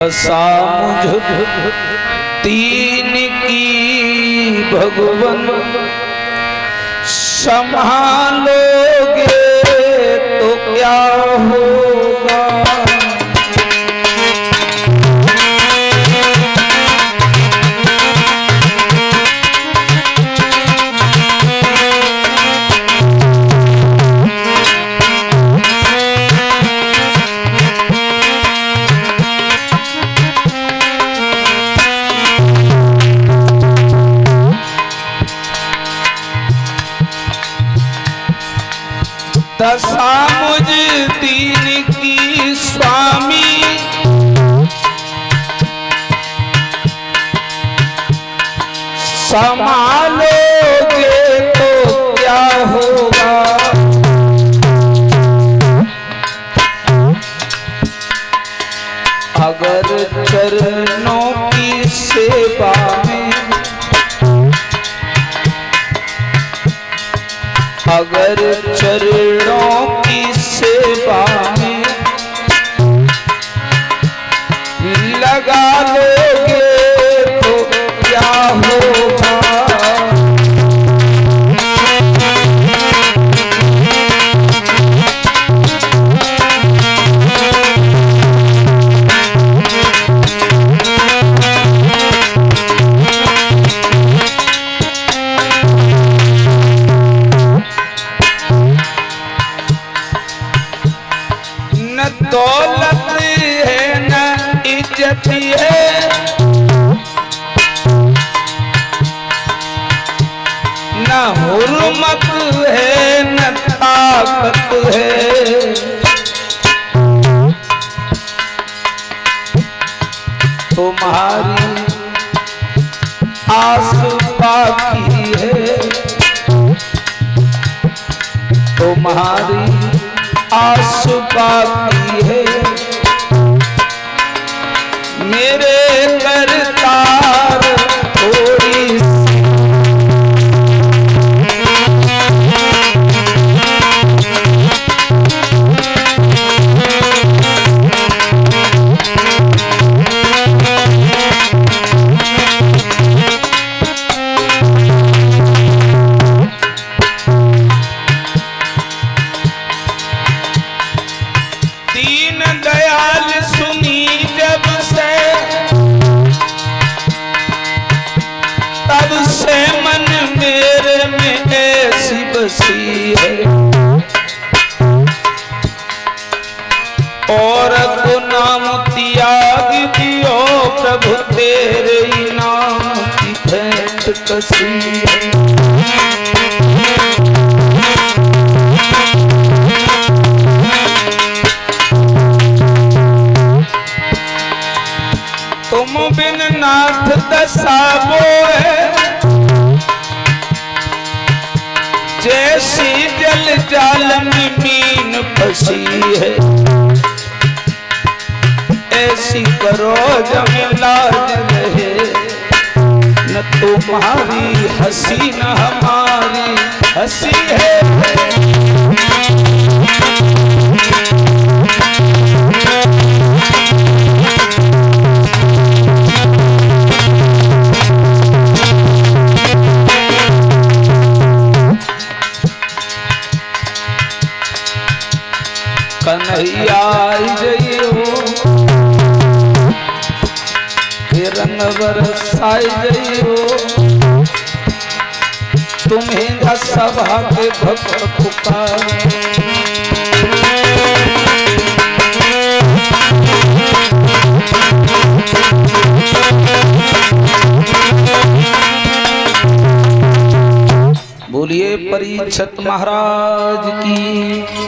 सामुझ तीन की भगवन संभालोगे तो क्या होगा। सामुझ तीन की स्वामी संभालोगे तो क्या होगा। अगर चरणों की सेवा में अगर चरणों की सेवा में लगा लोगे तो क्या होगा। दौलत है न इज्जत है, न हुर्मत है न ताकत है। तुम्हारी आस बाकी है, तुम्हारी आस बाकी है। मेरे करतार थोड़ी है। और को नाम त्याग दियो प्रभु तेरे नाम की भेंट कसी है। तुम बिन नाथ दशा बोए, जैसी जल जाल में मीन फंसी है। ऐसी करो जमिलाज रहे, न तुम्हारी हंसी न हमारी हंसी है। कन्हैया जइयो रंग बरसाई जइयो, तुम्हें सभा के भक्त पुकार। बोलिए परीक्षित महाराज की।